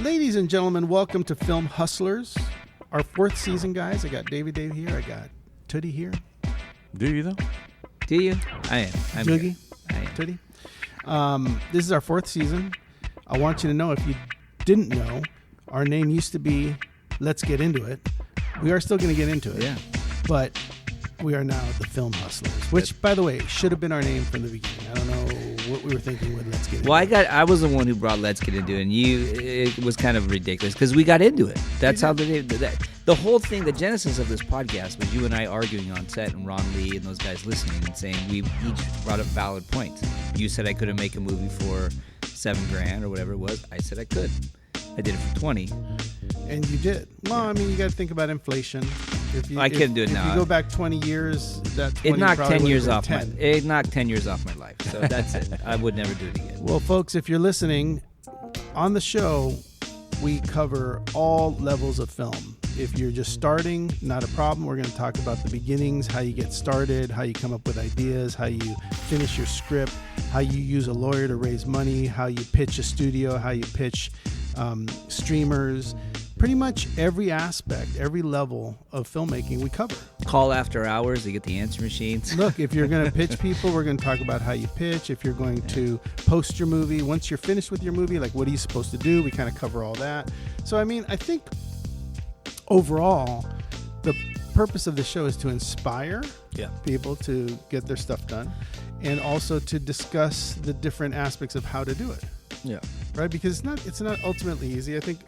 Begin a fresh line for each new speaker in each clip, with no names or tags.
Ladies and gentlemen, welcome to Film Hustlers, our 4th season, guys. I got Davie Dave here. I got Tuddy here.
Do you, though?
Do you? I am. I'm
Joogie.
I am.
Tuddy. This is our 4th season. I want you to know, if you didn't know, our name used to be Let's Get Into It. We are still going to get into it.
Yeah.
But we are now the Film Hustlers, which, by the way, should have been our name from the beginning. I don't know what we were thinking with Let's Get Into It.
I was the one who brought Let's Get Into It, and it was kind of ridiculous because we got into it. That's how the whole thing, the genesis of this podcast was you and I arguing on set, and Ron Lee and those guys listening and saying we each brought up valid points. You said I couldn't make a movie for $7,000 or whatever it was. I said I could. I did it for 20.
And you did. Well, I mean, you got to think about inflation.
I couldn't do it now.
If you go back 20 years, that 20
it knocked 10 years off
10.
It knocked 10 years off my life. So that's it. I would never do it again.
Well, folks, if you're listening, on the show, we cover all levels of film. If you're just starting, not a problem. We're going to talk about the beginnings, how you get started, how you come up with ideas, how you finish your script, how you use a lawyer to raise money, how you pitch a studio, how you pitch streamers. Pretty much every aspect, every level of filmmaking we cover.
Call after hours to get the answer machines.
Look, if you're going to pitch people, we're going to talk about how you pitch. If you're going to post your movie, once you're finished with your movie, like what are you supposed to do? We kind of cover all that. So, I mean, I think overall, the purpose of the show is to inspire people to get their stuff done and also to discuss the different aspects of how to do it.
Yeah.
Right? Because it's not ultimately easy. I think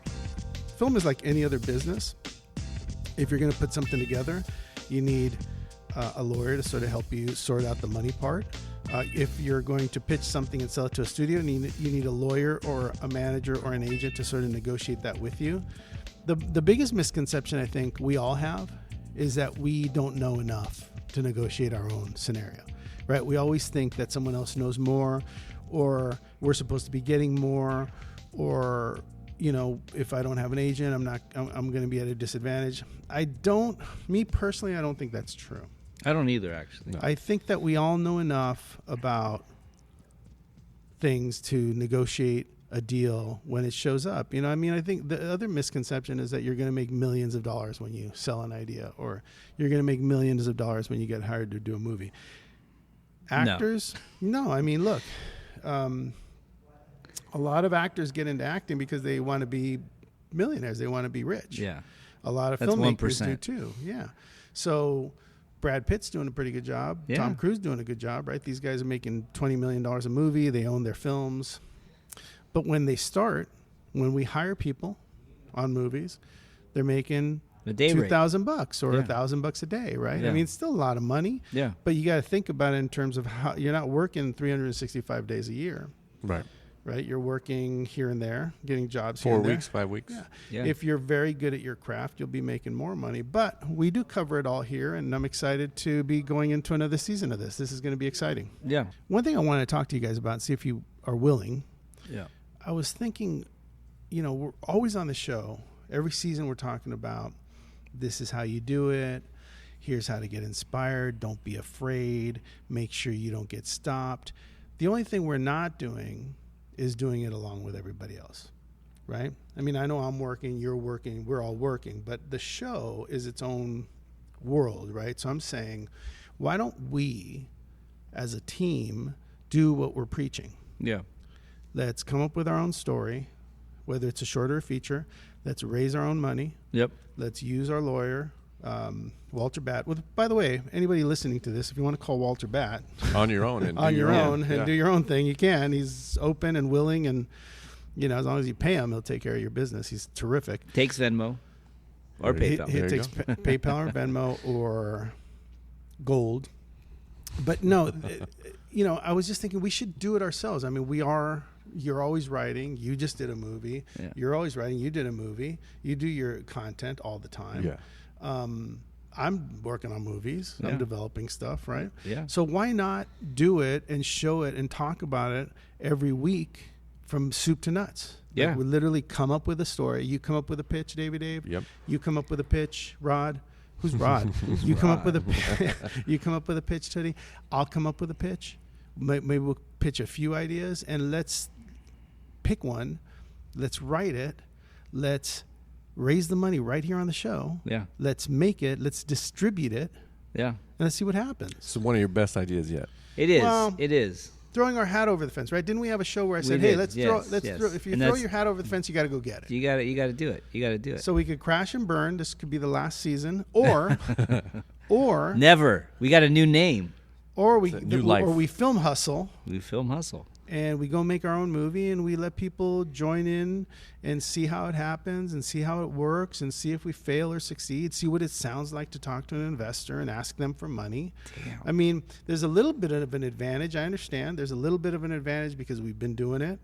film is like any other business. If you're going to put something together, you need a lawyer to sort of help you sort out the money part. If you're going to pitch something and sell it to a studio, you need a lawyer or a manager or an agent to sort of negotiate that with you. The biggest misconception I think we all have is that we don't know enough to negotiate our own scenario, right? We always think that someone else knows more, or we're supposed to be getting more, or if I don't have an agent, I'm going to be at a disadvantage. Me personally, I don't think that's true.
I don't either, actually.
No. I think that we all know enough about things to negotiate a deal when it shows up. I think the other misconception is that you're going to make millions of dollars when you sell an idea, or you're going to make millions of dollars when you get hired to do a movie. Actors? No. I mean, look, a lot of actors get into acting because they want to be millionaires. They want to be rich.
Yeah.
A lot of filmmakers do too. Yeah. So Brad Pitt's doing a pretty good job. Yeah. Tom Cruise doing a good job, right? These guys are making $20 million a movie. They own their films. But when we hire people on movies, they're making $2,000 or $1,000 a day, right?
Yeah.
I mean, it's still a lot of money.
Yeah.
But you got to think about it in terms of how you're not working 365 days a year.
Right.
Right, you're working here and there, getting jobs
4
here and
weeks, 5 weeks.
Yeah. If you're very good at your craft, you'll be making more money. But we do cover it all here, and I'm excited to be going into another season of this. This is going to be exciting.
Yeah.
One thing I want to talk to you guys about and see if you are willing.
Yeah.
I was thinking, we're always on the show. Every season we're talking about this is how you do it. Here's how to get inspired. Don't be afraid. Make sure you don't get stopped. The only thing we're not doing is doing it along with everybody else, right? I mean, I know I'm working, you're working, we're all working, but the show is its own world, right? So I'm saying, why don't we, as a team, do what we're preaching?
Yeah.
Let's come up with our own story, whether it's a short or a feature. Let's raise our own money.
Yep.
Let's use our lawyer, Walter Batt. By the way, anybody listening to this, if you want to call Walter Batt
on your own and
do your own thing, you can. He's open and willing, and as long as you pay him, he'll take care of your business. He's terrific.
Takes Venmo or PayPal.
He takes PayPal or Venmo or gold. But no, I was just thinking we should do it ourselves. I mean, you're always writing. You just did a movie. Yeah. You're always writing. You did a movie. You do your content all the time.
Yeah.
I'm working on movies. Yeah. I'm developing stuff, right?
Yeah.
So why not do it and show it and talk about it every week from soup to nuts?
Yeah.
Like we literally come up with a story. You come up with a pitch, Davie Dave.
Yep.
You come up with a pitch, Rod. Who's Rod? You come up with a pitch, Tuddy. I'll come up with a pitch. Maybe we'll pitch a few ideas, and let's pick one. Let's write it. let's raise the money right here on the show.
Yeah.
Let's make it. Let's distribute it.
Yeah.
And let's see what happens.
So one of your best ideas yet.
It is.
Well,
it is.
Throwing our hat over the fence, right? Didn't we have a show where I said, "Hey, let's throw. If you throw your hat over the fence, you got to go get it.
You got to do it. You got to do it.
So we could crash and burn. This could be the last season, or
never. We got a new name.
Or we
life.
or we film hustle.
We film hustle.
And we go make our own movie, and we let people join in and see how it happens and see how it works and see if we fail or succeed, see what it sounds like to talk to an investor and ask them for money.
Damn.
I mean, there's a little bit of an advantage. I understand there's a little bit of an advantage because we've been doing it.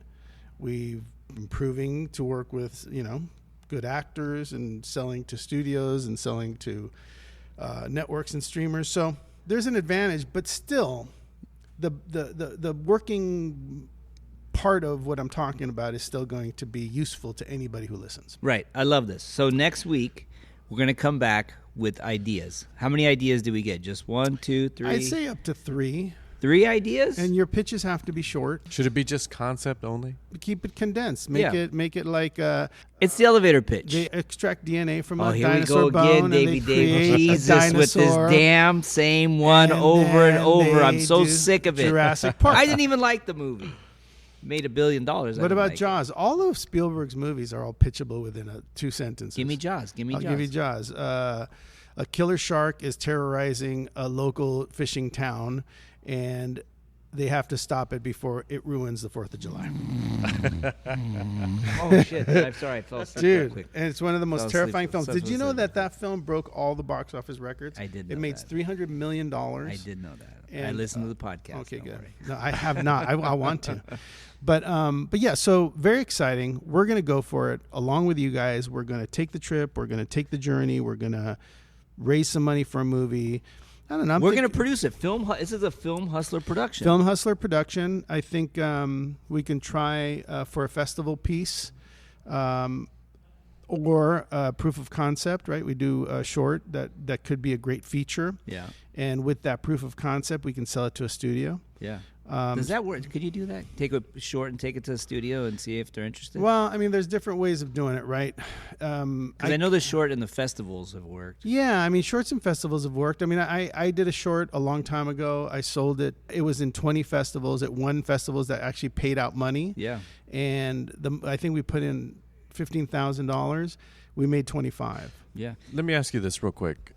We've been proving to work with, good actors and selling to studios and selling to networks and streamers. So there's an advantage, but still, the working part of what I'm talking about is still going to be useful to anybody who listens.
Right. I love this. So next week, we're going to come back with ideas. How many ideas do we get? Just 1, 2, 3?
I'd say up to 3.
3 ideas?
And your pitches have to be short.
Should it be just concept only?
Keep it condensed. Make it like
it's the elevator pitch.
they extract DNA from a
here
dinosaur
we go again,
bone,
Davie
and they
Dave.
create a
Jesus, with this
dinosaur,
damn same one over and
then
over. I'm
they
so
do
sick of it.
Jurassic Park.
I didn't even like the movie. Made $1 billion.
What about Jaws? All of Spielberg's movies are all pitchable within 2 sentences.
Give me Jaws.
I'll give you Jaws. A killer shark is terrorizing a local fishing town, and they have to stop it before it ruins the 4th of July.
Oh, shit. I'm sorry. I fell asleep real quick.
And it's one of the most terrifying films. Did you know
asleep.
that film broke all the box office records?
I did know
It made
that.
$300 million.
I did know that. I
And,
listened to the podcast.
Okay,
Don't
good.
worry.
No, I have not. I want to. But yeah, so very exciting. We're going to go for it along with you guys. We're going to take the trip. We're going to take the journey. We're going to raise some money for a movie. I don't know.
We're going to produce it. This is a Film Hustler production.
Film Hustler production. I think we can try for a festival piece or proof of concept, right? We do a short that could be a great feature.
Yeah.
And with that proof of concept, we can sell it to a studio.
Yeah. Does that work? Could you do that? Take a short and take it to the studio and see if they're interested?
Well, I mean, there's different ways of doing it, right?
Because I know the short and the festivals have worked.
Yeah, I mean, shorts and festivals have worked. I mean, I did a short a long time ago. I sold it. It was in 20 festivals. It won festivals that actually paid out money.
Yeah.
And I think we put in $15,000. We made 25.
Yeah.
Let me ask you this real quick.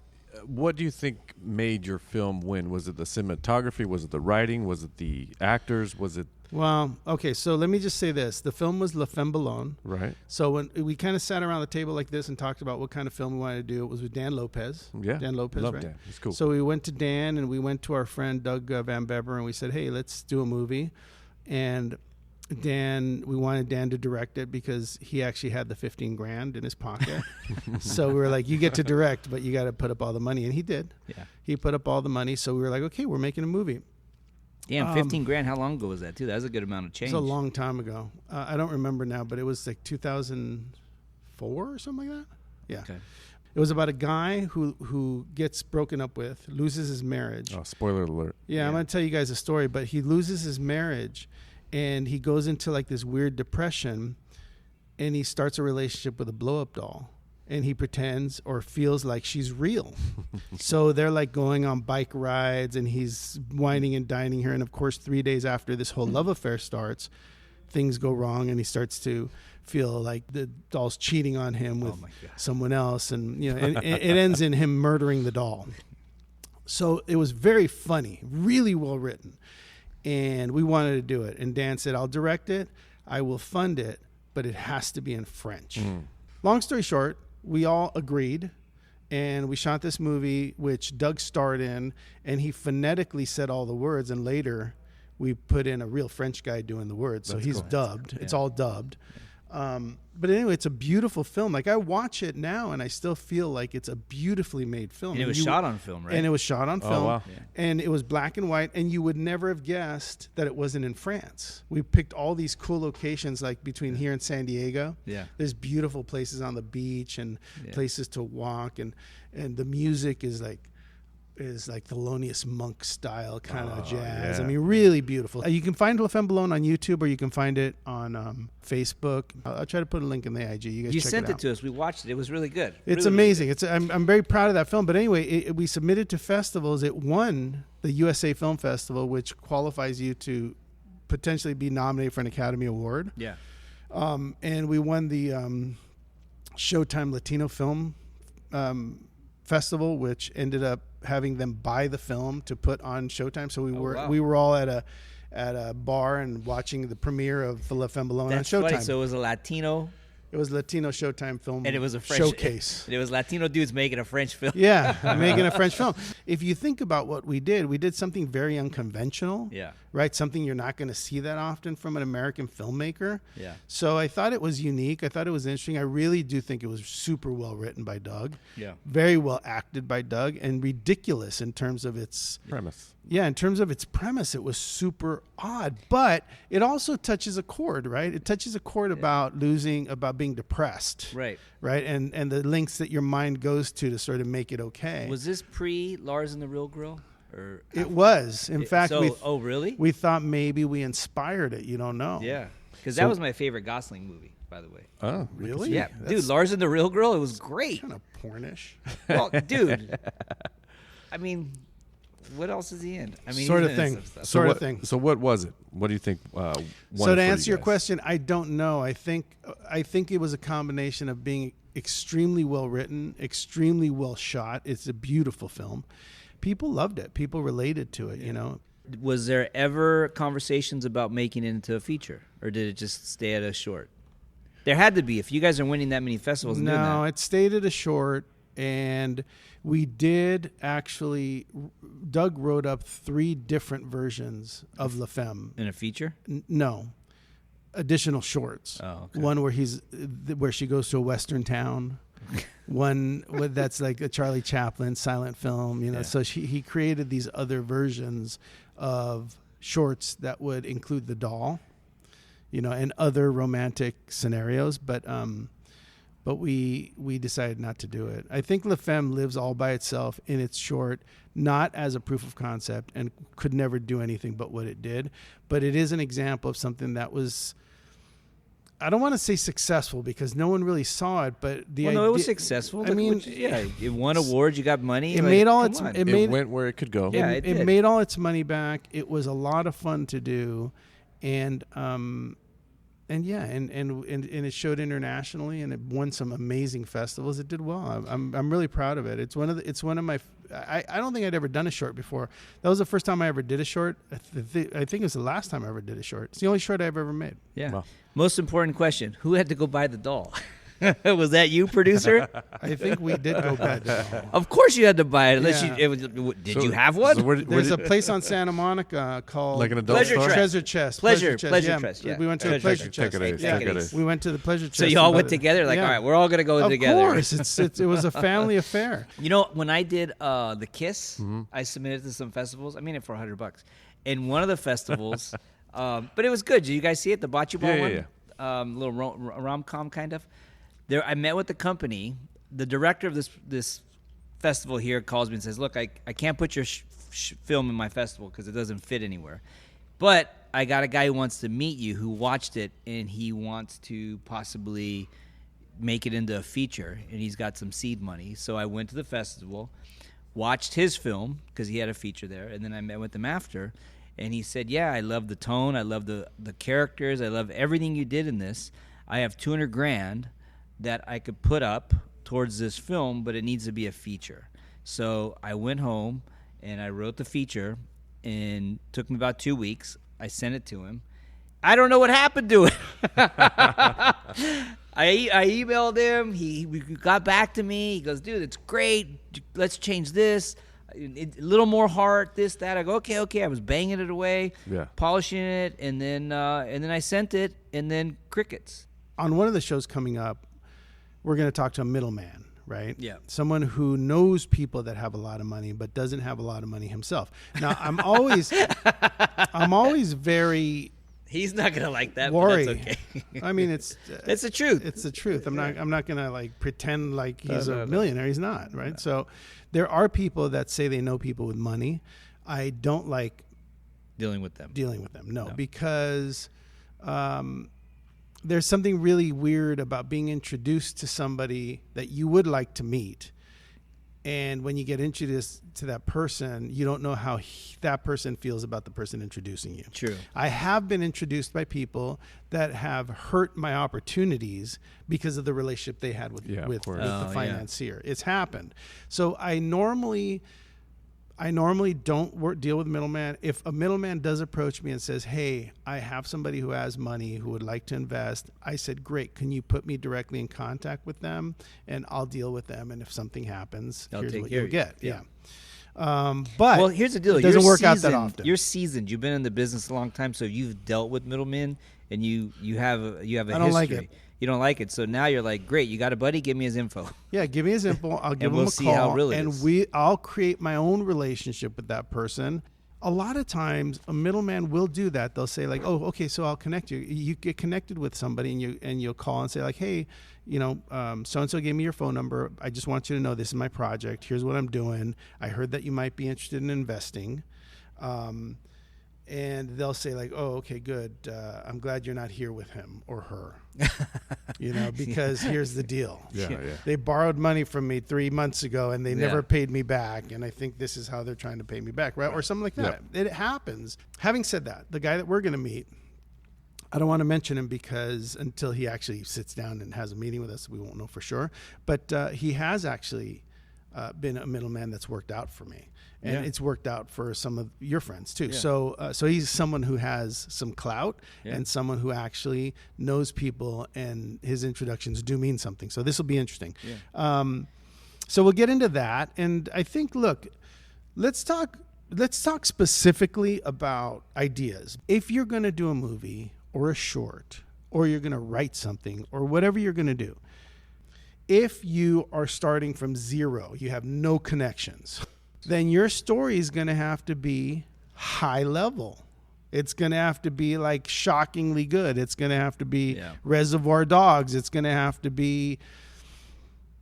What do you think made your film win? Was it the cinematography? Was it the writing? Was it the actors? Was it...
Well, okay, so let me just say this. The film was La Femme Ballone.
Right.
So when we kind of sat around the table like this and talked about what kind of film we wanted to do, it was with Dan Lopez.
Yeah.
Dan Lopez,
Love
right?
Dan. It's cool.
So we went to Dan and we went to our friend Doug Van Beber and we said, hey, let's do a movie. And we wanted Dan to direct it because he actually had the $15,000 in his pocket. So we were like, you get to direct, but you got to put up all the money. And he did.
Yeah.
He put up all the money. So we were like, okay, we're making a movie.
Damn, $15,000. How long ago was that, too? That was a good amount of change.
It was a long time ago. I don't remember now, but it was like 2004 or something like that. Yeah.
Okay.
It was about a guy who gets broken up with, loses his marriage.
Oh, spoiler alert.
Yeah, I'm going to tell you guys a story, but he loses his marriage and he goes into like this weird depression and he starts a relationship with a blow-up doll and he pretends or feels like she's real. So they're like going on bike rides and he's whining and dining her. And of course, 3 days after this whole love affair starts, things go wrong and he starts to feel like the doll's cheating on him with someone else. And, and it ends in him murdering the doll. So it was very funny, really well written. And we wanted to do it. And Dan said, I'll direct it. I will fund it, but it has to be in French. Long story short, we all agreed. And we shot this movie, which Doug starred in. And he phonetically said all the words. And later, we put in a real French guy doing the words. So he's dubbed. It's all dubbed. But anyway, it's a beautiful film. Like I watch it now and I still feel like it's a beautifully made film.
And it was shot on film, right?
And it was shot on film.
Wow.
Yeah.
And it was black and white. And you would never have guessed that it wasn't in France. We picked all these cool locations like between here and San Diego.
Yeah.
There's beautiful places on the beach and places to walk. And the music is like, is like Thelonious Monk style kind of jazz.
yeah.
I mean, really beautiful. You can find La Femme Blonde on YouTube, or you can find it on Facebook. I'll try to put a link in the IG. You guys
You
check
sent
it
it
out.
to us. We watched it. It was really good.
It's
Really,
amazing. I'm very proud of that film. But anyway, we submitted to festivals. It won the USA Film Festival, which qualifies you to potentially be nominated for an Academy Award.
Yeah.
And we won the Showtime Latino Film Festival, which ended up having them buy the film to put on Showtime. So we were all at a bar and watching the premiere of La Femme Blonde on Showtime.
Funny. So it was a Latino.
It was Latino Showtime film
And it was a French
showcase.
It was Latino dudes making a French film.
Yeah, making a French film. If you think about what we did something very unconventional.
Yeah.
Right? Something you're not going to see that often from an American filmmaker.
Yeah.
So I thought it was unique. I thought it was interesting. I really do think it was super well written by Doug.
Yeah.
Very well acted by Doug, and ridiculous in terms of its
Premise.
Yeah, in terms of its premise, it was super odd, but it also touches a chord, right? It touches a chord about being depressed,
Right.
right, and the links that your mind goes to sort of make it okay.
Was this pre Lars and the Real Girl? Or
It was, in fact.
oh really?
We thought maybe we inspired it. You don't know.
Yeah, because that was my favorite Gosling movie, by the way.
Oh,
Really?
Yeah,
That's
dude, Lars and the Real Girl. It was great.
kind of pornish.
Well, dude, I mean, what else is he in? I mean,
Sort
he's
of
in
thing.
some stuff.
Sort
what,
of thing.
So what was it? What do you think? Won
So
it
to
for
answer
you
your
guys?
question, I don't know. I think it was a combination of being extremely well written, extremely well shot. It's a beautiful film. People loved it. People related to it. You know.
Was there ever conversations about making it into a feature, or did it just stay at a short? There had to be if you guys are winning that many festivals. And doing
No,
that.
it stayed at a short, and we did actually. Doug wrote up 3 different versions of La Femme.
In a feature.
No, additional shorts.
Oh, okay.
One where she goes to a western town. One that's like a Charlie Chaplin silent film. You know,
Yeah.
so he created these other versions of shorts that would include the doll. You know, and other romantic scenarios, but we decided not to do it. I think La Femme lives all by itself in its short, not as a proof of concept, and could never do anything but what it did. But it is an example of something that was, I don't want to say successful because no one really saw it, but the idea,
it was successful.
I mean,
it won awards. You got money.
It
like,
made all
come
its.
on.
It went where it could go.
Yeah.
It
did.
made all its money back. It was a lot of fun to do, and it showed internationally, and it won some amazing festivals. It did well. I'm really proud of it. It's one of my. I don't think I'd ever done a short before. That was the first time I ever did a short. I think it was the last time I ever did a short. It's the only short I've ever made.
Yeah.
Wow.
Most important question: who had to go buy the doll? Was that you, producer?
I think we did go back.
Of course you had to buy it. Unless
Yeah.
did
So-
you have one?
So where
There's a place on Santa Monica called
like an adult
Pleasure
store?
Chest.
Treasure Chest.
Pleasure
yeah.
Chest, yeah.
We went to a
Pleasure
Pleasure
Chest.
Chest.
Check it out.
We went to the Pleasure Chest.
so you all
about
went
it.
together, like,
Yeah.
all right, we're all gonna go
Of
together.
course, it was a family affair.
You know, when I did the Kiss,
Mm-hmm.
I submitted to some festivals. I mean it for $100. And one of the festivals, but it was good. Did you guys see it? The Bocce Ball
Yeah,
one, little rom-com kind of. There, I met with the company. The director of this festival here calls me and says, "Look, I can't put your film in my festival because it doesn't fit anywhere, but I got a guy who wants to meet you who watched it and he wants to possibly make it into a feature, and he's got some seed money." So I went to the festival, watched his film because he had a feature there, and then I met with him after, and he said, "Yeah, I love the tone, I love the characters, I love everything you did in this. I have $200,000 that I could put up towards this film, but it needs to be a feature." So I went home and I wrote the feature, and it took me about 2 weeks. I sent it to him. I don't know what happened to it. I emailed him. He got back to me. He goes, "Dude, it's great. Let's change this. A little more heart, this, that." I go, okay. I was banging it away, polishing it, and then I sent it, and then crickets.
On one of the shows coming up, we're going to talk to a middleman, right?
Yeah.
Someone who knows people that have a lot of money but doesn't have a lot of money himself. Now, I'm always very
He's not gonna like that.
Worry.
But that's okay.
I mean, it's
That's the truth.
It's the truth. I'm not gonna like pretend like he's
No.
a millionaire. He's not, right? So there are people that say they know people with money. I don't like
dealing with them.
No, because there's something really weird about being introduced to somebody that you would like to meet. And when you get introduced to that person, you don't know how that person feels about the person introducing you.
True.
I have been introduced by people that have hurt my opportunities because of the relationship they had with the financier. It's happened. So I normally don't deal with middleman. If a middleman does approach me and says, hey, I have somebody who has money who would like to invest, I said, great, can you put me directly in contact with them and I'll deal with them. And if something happens, here's what you'll get. Yeah. But
here's the deal.
It doesn't work out that often.
You're seasoned. You've been in the business a long time, so you've dealt with middlemen and you have a history.
I don't like it.
You don't like it, so now you're like, great, you got a buddy, give me his info.
Yeah, give me his info. I'll give him a call,
see how real it is.
I'll create my own relationship with that person. A lot of times, a middleman will do that. They'll say like, "Oh, okay, so I'll connect you." You get connected with somebody, and you'll call and say like, "Hey, so and so gave me your phone number. I just want you to know this is my project. Here's what I'm doing. I heard that you might be interested in investing." And they'll say like, "Oh, okay, good. I'm glad you're not here with him or her." Because here's the deal.
Yeah.
They borrowed money from me 3 months ago and they never paid me back. And I think this is how they're trying to pay me back, right? Or something like that. Yeah. It happens. Having said that, the guy that we're going to meet, I don't want to mention him because until he actually sits down and has a meeting with us, we won't know for sure. But he has actually been a middleman that's worked out for me. And it's worked out for some of your friends too. Yeah. So he's someone who has some clout and someone who actually knows people, and his introductions do mean something. So this will be interesting. Yeah. So we'll get into that. And I think, look, let's talk specifically about ideas. If you're going to do a movie or a short, or you're going to write something, or whatever you're going to do, if you are starting from zero, you have no connections, then your story is going to have to be high level. It's going to have to be like shockingly good. It's going to have to be Reservoir Dogs. It's going to have to be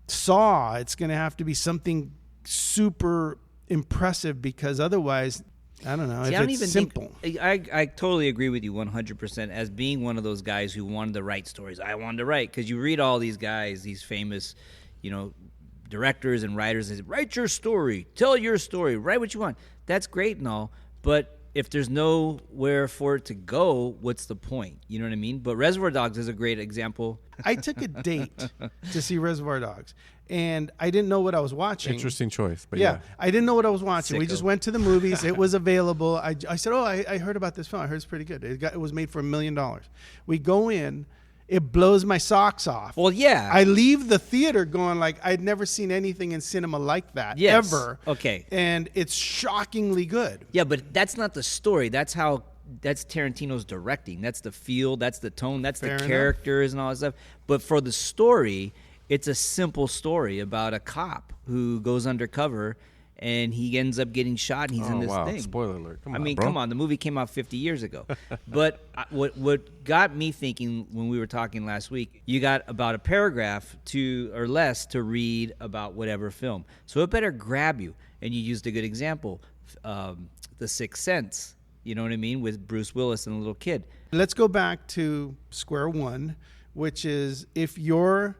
Saw. It's going to have to be something super impressive, because otherwise, I don't know. It's simple.
I totally agree with you 100%. As being one of those guys who wanted to write stories, I wanted to write, because you read all these guys, these famous, directors and writers, they say, write your story, tell your story, write what you want. That's great and all, but if there's nowhere for it to go, what's the point? You know what I mean? But Reservoir Dogs is a great example.
I took a date to see Reservoir Dogs, and I didn't know what I was watching.
Interesting choice, but yeah.
I didn't know what I was watching.
Sicko.
We just went to the movies. It was available. I said, I heard about this film. I heard it's pretty good. It was made for $1 million. We go in. It blows my socks off.
Well, yeah.
I leave the theater going like, I'd never seen anything in cinema like that, ever.
Okay.
And it's shockingly good.
Yeah, but that's not the story. That's Tarantino's directing. That's the feel. That's the tone. That's the characters and all that stuff. But for the story, it's a simple story about a cop who goes undercover and he ends up getting shot, and he's in this thing.
Spoiler alert.
Come on. The movie came out 50 years ago. But what got me thinking when we were talking last week, you got about a paragraph or less to read about whatever film. So it better grab you. And you used a good example, The Sixth Sense, you know what I mean, with Bruce Willis and a little kid.
Let's go back to square one, which is if you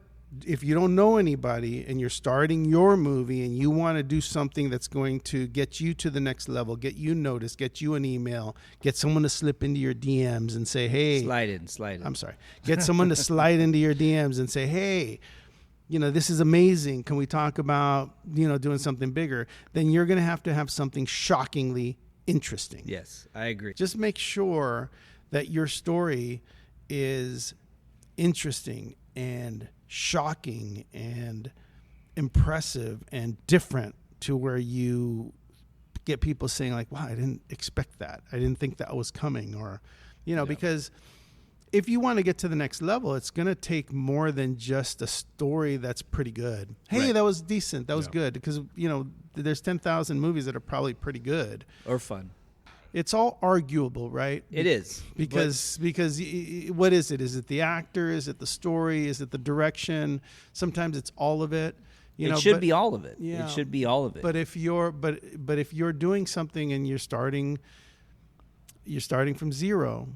don't know anybody and you're starting your movie and you want to do something that's going to get you to the next level, get you noticed, get you an email, get someone to slip into your DMs and say, hey.
Slide in.
I'm sorry. Get someone to slide into your DMs and say, hey, this is amazing. Can we talk about, doing something bigger? Then you're going to have something shockingly interesting.
Yes, I agree.
Just make sure that your story is interesting and shocking and impressive and different, to where you get people saying like, wow, I didn't expect that. I didn't think that was coming. Or, because if you want to get to the next level, it's going to take more than just a story that's pretty good. Hey, that was decent. That was good. Because, there's 10,000 movies that are probably pretty good.
Or fun.
it's all arguable, right?
It is.
Because what is it? Is it the actor? Is it the story? Is it the direction? Sometimes it's all of it.
It should be all of it.
Yeah,
it should be all of it.
But if you're doing something and you're starting from zero,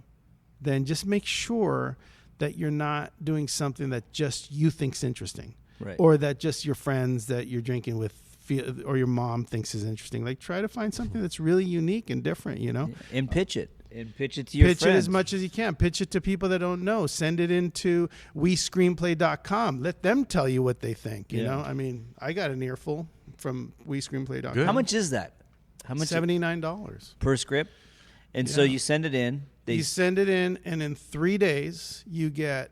then just make sure that you're not doing something that just you think's interesting,
right.
or that just your friends that you're drinking with or your mom thinks is interesting. Like, try to find something that's really unique and different,
and pitch it. And pitch it to your friends.
Pitch it as much as you can. Pitch it to people that don't know. Send it into WeScreenplay.com. Let them tell you what they think. You know, I mean, I got an earful from WeScreenplay.com.
Good.
How much is that? How much?
$79
per script. And so you send it in.
You send it in, and in 3 days you get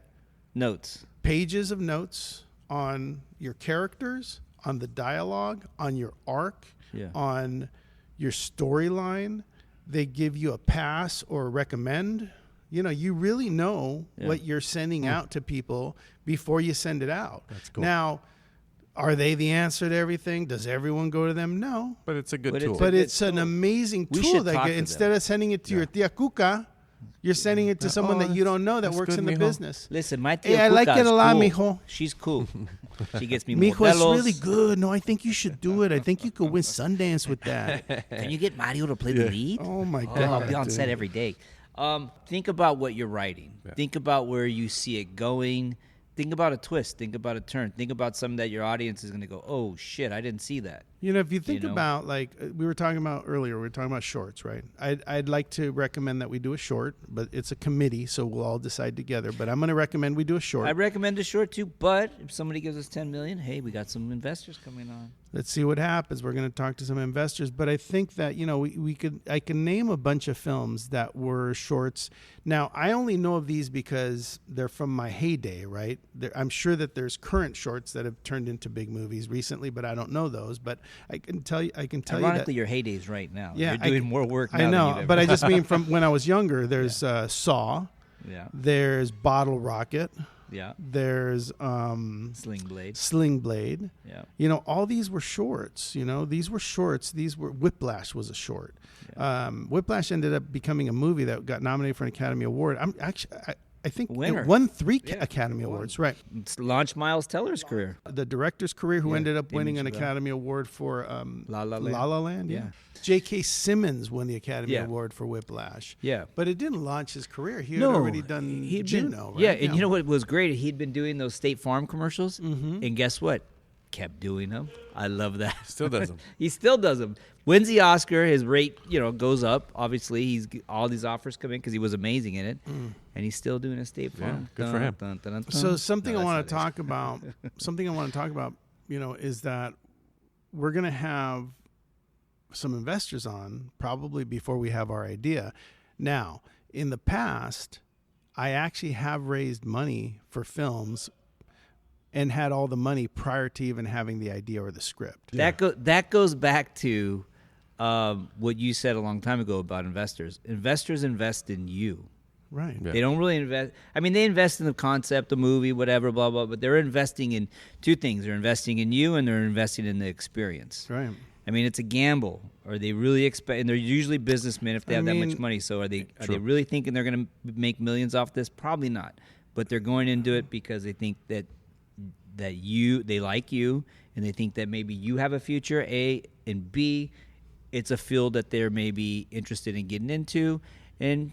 notes,
pages of notes on your characters, on the dialogue, on your arc, on your storyline. They give you a pass or a recommend. You really know what you're sending out to people before you send it out.
That's cool.
Now, are they the answer to everything? Does everyone go to them? No.
But it's a good tool.
But it's an amazing tool. That instead of sending it to your tia Cuca, you're sending it to someone that you don't know that works in the business.
Listen, my tia Cuca
I like it a lot,
cool.
mijo.
She's cool. She gets me
Mijo,
modelos.
it's really good. No, I think you should do it. I think you could win Sundance with that.
Can you get Mario to play the lead?
Oh, my God.
I'll be on set every day. Think about what you're writing. Yeah. Think about where you see it going. Think about a twist. Think about a turn. Think about something that your audience is going to go, oh, shit, I didn't see that.
If you think about, like we were talking about earlier, we were talking about shorts, right? I'd like to recommend that we do a short, but it's a committee, so we'll all decide together. But I'm going to recommend we do a short.
I recommend a short, too, but if somebody gives us $10 million, hey, we got some investors coming on.
Let's see what happens. We're going to talk to some investors, but I think that I can name a bunch of films that were shorts. Now, I only know of these because they're from my heyday, right? I'm sure that there's current shorts that have turned into big movies recently, but I don't know those. But I can tell you.
Ironically, your heydays right now.
Yeah,
you're doing more work now.
I know,
than you've
but
ever.
I just mean from when I was younger. There's Saw.
Yeah.
There's Bottle Rocket.
Yeah.
There's
Sling Blade.
Yeah. All these were shorts. These were shorts. Whiplash was a short. Yeah. Whiplash ended up becoming a movie that got nominated for an Academy Award. I think
Winner.
it won 3 Academy Awards, right?
It's launched Miles Teller's career.
The director's career, who ended up winning an Academy Award for
La La
Land. Yeah. J.K. Simmons won the Academy Award for Whiplash.
Yeah.
But it didn't launch his career. He had already done Juno, right?
Yeah, and you know what was great? He'd been doing those State Farm commercials, and guess what? Kept doing them. I love that.
Still does them.
He still does them. Wins the Oscar, his rate, goes up. Obviously, all these offers come in because he was amazing in it, and he's still doing a State Farm.
Yeah, good for him.
So something I want to talk about. Something I want to talk about. Is that we're going to have some investors on probably before we have our idea. Now, in the past, I actually have raised money for films and had all the money prior to even having the idea or the script.
That goes back to what you said a long time ago about investors. Investors invest in you.
Right.
Yeah. They don't really invest. I mean, they invest in the concept, the movie, whatever, blah, blah, but they're investing in 2 things. They're investing in you and they're investing in the experience.
Right.
I mean, it's a gamble. Are they really expect? And they're usually businessmen if they have that much money. So are they really thinking they're going to make millions off this? Probably not. But they're going into it because they think that they like you, and they think that maybe you have a future, A, and B, it's a field that they're maybe interested in getting into and,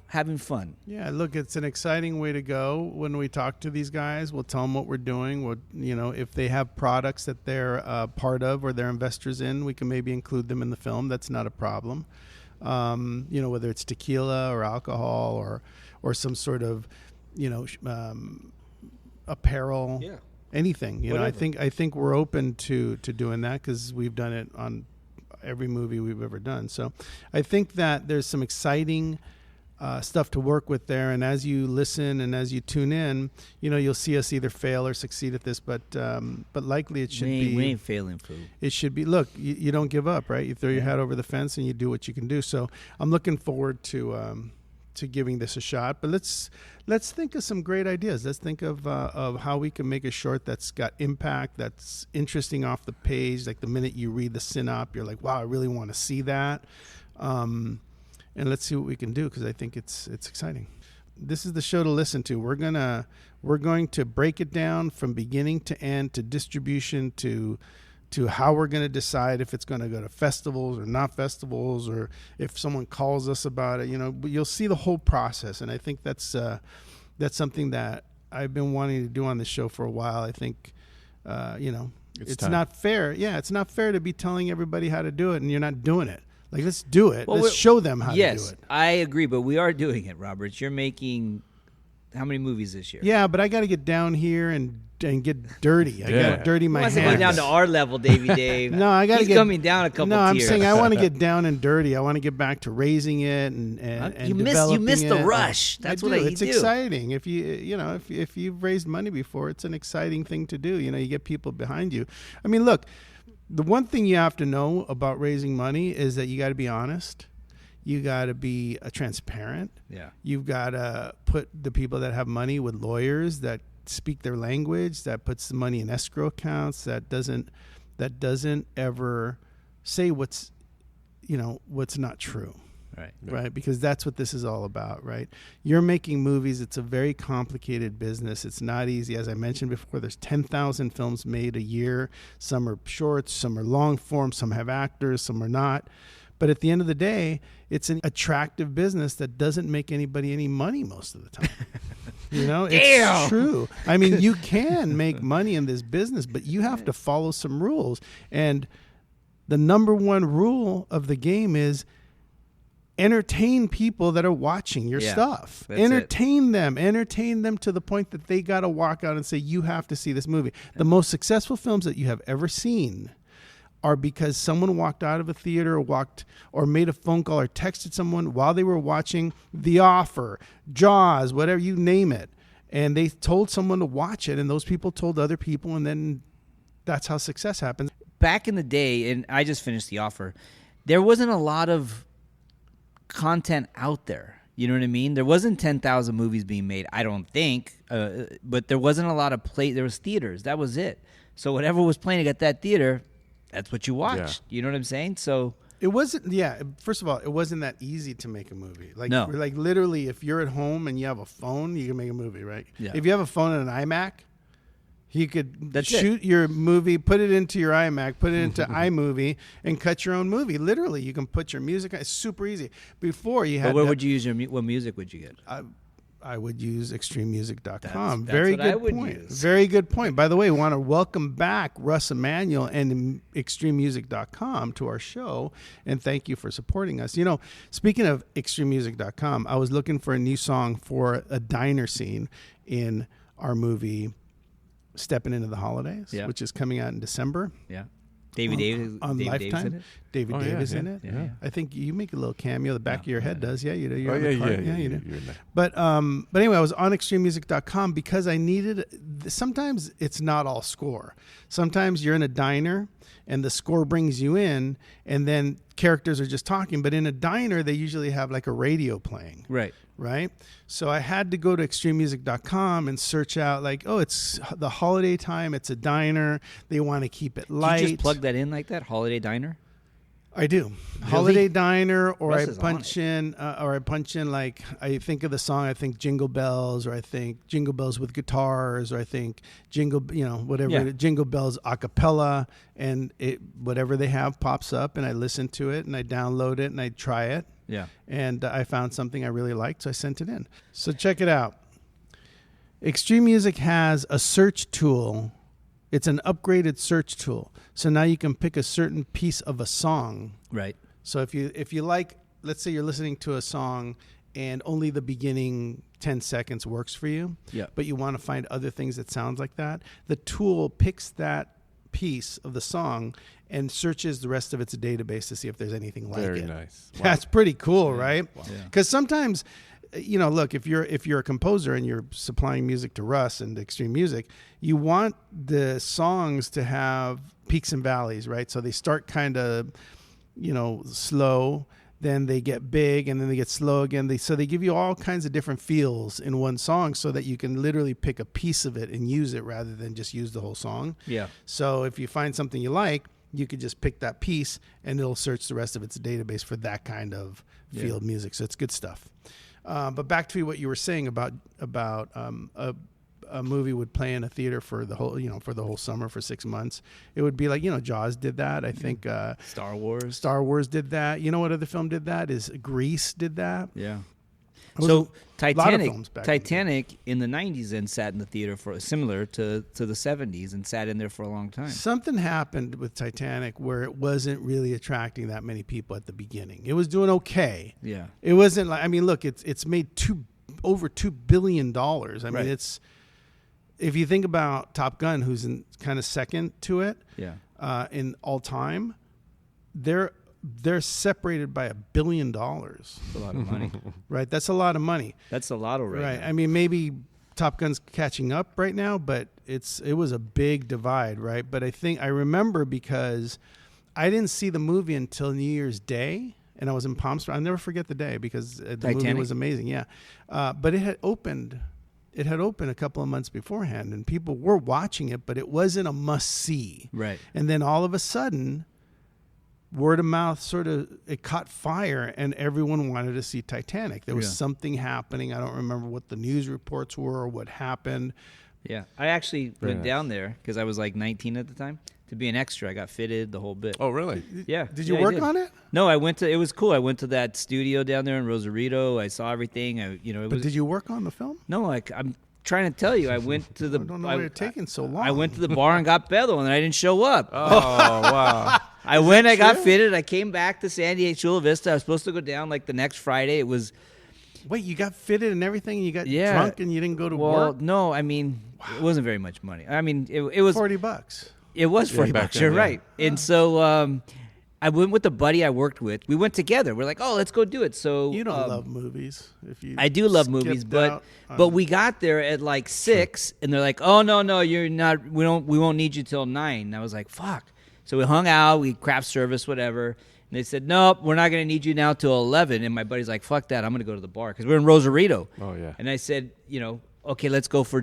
having fun.
Yeah, look, it's an exciting way to go. When we talk to these guys, we'll tell them what we're doing. If they have products that they're part of or they're investors in, we can maybe include them in the film. That's not a problem. Whether it's tequila or alcohol or some sort of, apparel. Yeah. Anything, I think we're open to doing that because we've done it on every movie we've ever done. So I think that there's some exciting stuff to work with there. And as you listen and as you tune in, you'll see us either fail or succeed at this. But likely it should be.
We ain't failing, fool.
It should be. Look, you don't give up, right? You throw your hat over the fence and you do what you can do. So I'm looking forward to giving this a shot. But let's think of some great ideas. Let's think of how we can make a short that's got impact, that's interesting off the page. Like the minute you read the synop, you're like, wow, I really want to see that. and let's see what we can do, because I think it's exciting. This is the show to listen to. We're going to break it down from beginning to end, to distribution, to how we're going to decide if it's going to go to festivals or not festivals, or if someone calls us about it. You'll see the whole process, and I think that's something that I've been wanting to do on this show for a while. I think it's not fair. Yeah, it's not fair to be telling everybody how to do it and you're not doing it. Like, let's do it. Let's show them how to do it.
Yes, I agree, but we are doing it, Roberts. You're making how many movies this year?
Yeah, but I got to get down here and get dirty. I got to dirty my hands.
He wants to go down to our level, Davie Dave.
No, I got to
He's coming down a couple tiers.
No, I'm saying I want to get down and dirty. I want to get back to raising it and
you missed the rush. That's what I do.
It's exciting. If if you've raised money before, it's an exciting thing to do. You get people behind you. I mean, look, the one thing you have to know about raising money is that you got to be honest. You got to be transparent.
Yeah. You've
got to put the people that have money with lawyers that speak their language, that puts the money in escrow accounts, that doesn't ever say what's not true. Right. Because that's what this is all about, right? You're making movies. It's a very complicated business. It's not easy. As I mentioned before, there's 10,000 films made a year. Some are shorts, some are long form, some have actors, some are not. But at the end of the day, it's an attractive business that doesn't make anybody any money most of the time. It's true. I mean, you can make money in this business, but you have to follow some rules. And the number one rule of the game is entertain people that are watching your stuff. Entertain them to the point that they got to walk out and say, you have to see this movie. The most successful films that you have ever seen are because someone walked out of a theater or made a phone call or texted someone while they were watching The Offer, Jaws, whatever, you name it. And they told someone to watch it, and those people told other people, and then that's how success happens.
Back in the day, and I just finished The Offer, there wasn't a lot of content out there. You know what I mean? There wasn't 10,000 movies being made, I don't think, but there wasn't a lot of there was theaters. That was it. So whatever was playing at that theater, that's what you watched. Yeah. You know what I'm saying? So
it wasn't. Yeah. First of all, it wasn't that easy to make a movie. Like literally, if you're at home and you have a phone, you can make a movie, right? Yeah. If you have a phone and an iMac, you could shoot your movie, put it into your iMac, put it into iMovie, and cut your own movie. Literally, you can put your music. It's super easy. Before you had.
But where would you use what music would you get?
I would use extrememusic.com.
That's
Very
what
good
I would
point.
Use.
Very good point. By the way, we want to welcome back Russ Emanuel and extrememusic.com to our show, and thank you for supporting us. Speaking of extrememusic.com, I was looking for a new song for a diner scene in our movie Stepping Into the Holidays, which is coming out in December.
Yeah. Davie Dave
on
Davie
Lifetime.
Dave's in it?
Davie Dave is in it.
Yeah.
I think you make a little cameo. The back of your head does. Yeah, you do. You're
you
do.
You're in there.
But anyway, I was on extrememusic.com because I needed. Sometimes it's not all score. Sometimes you're in a diner and the score brings you in, and then characters are just talking. But in a diner, they usually have like a radio playing. Right. So I had to go to extrememusic.com and search out it's the holiday time. It's a diner. They want to keep it light.
You just plug that in like that? Holiday diner?
I do. Really? Holiday diner, or I punch in, like, I think of the song, I think Jingle Bells, or I think Jingle Bells with guitars, or I think Jingle Bells a cappella, and whatever they have pops up, and I listen to it, and I download it, and I try it.
Yeah.
And I found something I really liked, so I sent it in. So check it out. Extreme Music has a search tool. It's an upgraded search tool. So now you can pick a certain piece of a song.
Right.
So if you like, let's say you're listening to a song and only the beginning 10 seconds works for you, but you want to find other things that sound like that, the tool picks that piece of the song and searches the rest of its database to see if there's anything like it.
Very nice. Wow.
That's pretty cool, right?
Wow.
Because sometimes, look, if you're a composer and you're supplying music to Russ and Extreme Music, you want the songs to have peaks and valleys, right? So they start kind of, slow, then they get big, and then they get slow again. So they give you all kinds of different feels in one song so that you can literally pick a piece of it and use it rather than just use the whole song.
Yeah.
So if you find something you like, you could just pick that piece and it'll search the rest of its database for that kind of field music. So it's good stuff. But back to what you were saying about a movie would play in a theater for the whole summer for 6 months. It would be like, Jaws did that. I think
Star Wars
did that. You know what other film did that? Is Grease did that.
Yeah.
So
So Titanic
in
in the 90s then sat in the theater for similar to the 70s and sat in there for a long time.
Something happened with Titanic where it wasn't really attracting that many people at the beginning. It was doing okay.
Yeah.
It wasn't like, I mean, look, it's made over $2 billion. I mean,
Right.
it's, if you think about Top Gun, who's in kind of second to it,
Yeah.
in all time, they're separated by $1 billion,
That's a lot of money.
right? That's a lot of money,
That's a lotto
right?
now.
I mean, maybe Top Gun's catching up right now, but it was a big divide, right? But I remember because I didn't see the movie until New Year's Day, and I was in Palm Springs. I'll never forget the day because the movie
Titanic?
was amazing. Yeah, but it had opened. It had opened a couple of months beforehand, and people were watching it, but it wasn't a must-see.
Right.
And then all of a sudden, word of mouth it caught fire, and everyone wanted to see Titanic. There was something happening. I don't remember what the news reports were or what happened.
Yeah. I actually
Very
went
nice.
down there because I was like 19 at the time to be an extra. I got fitted the whole bit.
Oh, really?
Yeah.
Did you
Yeah, I
work
did.
on it?
No, it was cool. I went to that studio down there in Rosarito. I saw everything.
But did you work on the film?
No, I'm trying to tell you, I went to the.
I don't know why you're taking so long.
I went to the bar and got pedo, and I didn't show up.
Oh, wow.
I went, I got
true?
fitted. I came back to San Diego Chula Vista. I was supposed to go down like the next Friday. It was
Wait, you got fitted and everything, and you got
Yeah.
drunk, and you didn't go to
well,
work?
no, I mean it wasn't very much money. I mean it was
$40.
it was $40
back
bucks.
then,
You're
yeah.
right. And so I went with the buddy I worked with. We went together. We're like, oh, let's go do it. So
You don't love movies. If you
I do love
skipped
movies, but
out on-
but we got there at like 6, and they're like, "Oh no, you're not. We won't need you till 9." And I was like, "Fuck!" So we hung out, we craft service, whatever. And they said, "Nope, we're not gonna need you now till 11." And my buddy's like, "Fuck that! I'm gonna go to the bar because we're in Rosarito."
Oh, yeah.
And I said, "Okay, let's go for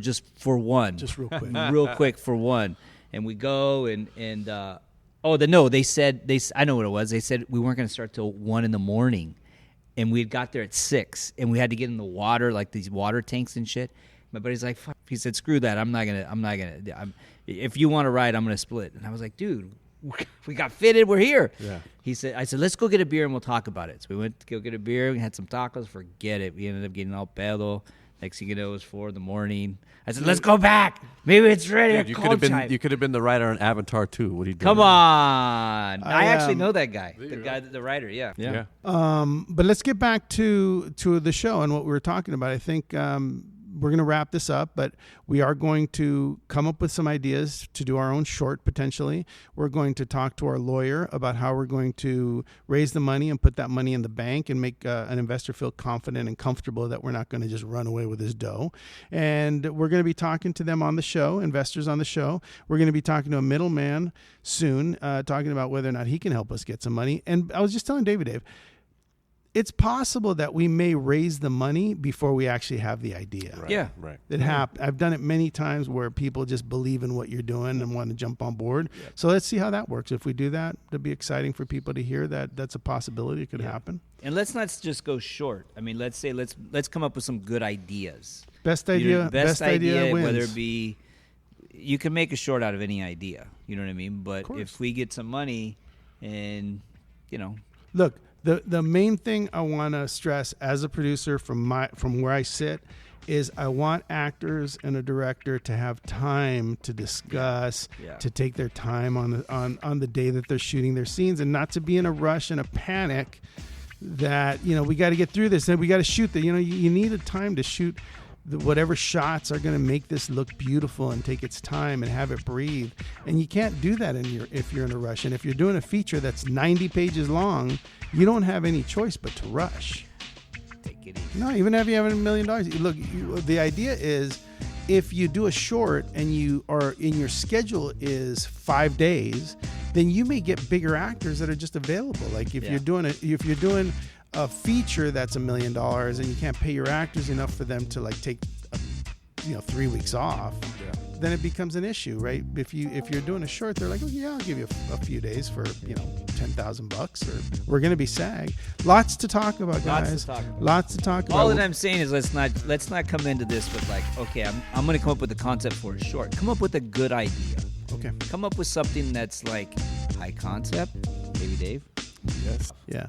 one,
Just real quick.
real quick for one." And we go they said I know what it was. They said we weren't gonna start till 1 in the morning. And we had got there at 6, and we had to get in the water, like these water tanks and shit. My buddy's like, "Fuck." He said, "Screw that. I'm not gonna. If you want to ride, I'm gonna split." And I was like, "Dude, we got fitted. We're here."
Yeah.
I said, "Let's go get a beer and we'll talk about it." So we went to go get a beer. We had some tacos. Forget it. We ended up getting all pedo. Next thing you know, it was 4 in the morning. I said, "Let's go back. Maybe it's ready."
Dude, you could have been the writer on Avatar 2. What are you doing?
Come on. I actually
am-
know that guy. The writer. Yeah.
Yeah.
But let's get back to the show and what we were talking about. I think we're going to wrap this up, but we are going to come up with some ideas to do our own short potentially. We're going to talk to our lawyer about how we're going to raise the money and put that money in the bank and make an investor feel confident and comfortable that we're not going to just run away with his dough. And we're going to be talking to them on the show, investors on the show. We're going to be talking to a middleman soon, talking about whether or not he can help us get some money. And I was just telling Davie Dave, it's possible that we may raise the money before we actually have the idea.
Right.
Yeah.
Right.
It I've done it many times where people just believe in what you're doing and want to jump on board.
Yeah.
So let's see how that works. If we do that, it'll be exciting for people to hear that that's a possibility. It could happen.
And let's not just go short. I mean, let's come up with some good ideas.
Best
You
idea.
know, best idea,
wins.
whether it be, you can make a short out of any idea. You know what I mean? But
course.
if we get some money, and
Look, the main thing I want to stress as a producer from where I sit is I want actors and a director to have time to discuss,
Yeah.
to take their time on the day that they're shooting their scenes, and not to be in a rush and a panic that we got to get through this and we got to shoot that. You need a time to shoot whatever shots are going to make this look beautiful and take its time and have it breathe. And you can't do that if you're in a rush. And if you're doing a feature that's 90 pages long, you don't have any choice but to rush.
take it easy.
No, even if you have $1 million. Look, the idea is if you do a short and you are in your schedule is 5 days, then you may get bigger actors that are just available. Like if you're doing a feature that's $1 million and you can't pay your actors enough for them to like take 3 weeks off, then it becomes an issue, right? If you're doing a short, they're like, oh yeah, I'll give you a few days for $10,000, or we're gonna be SAG. Lots to talk about, guys. Lots to talk about.
All that I'm saying is let's not come into this with like, okay, I'm gonna come up with a concept for a short. Come up with a good idea.
Okay.
Come up with something that's like high concept. Davie Dave.
Yes.
Yeah.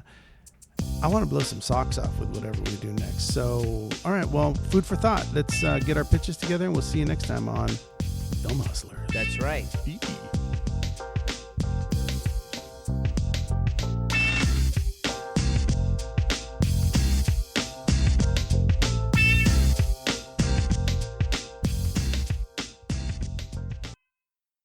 I want to blow some socks off with whatever we do next. So, all right, well, food for thought. Let's get our pitches together, and we'll see you next time on Film Hustlers.
That's right.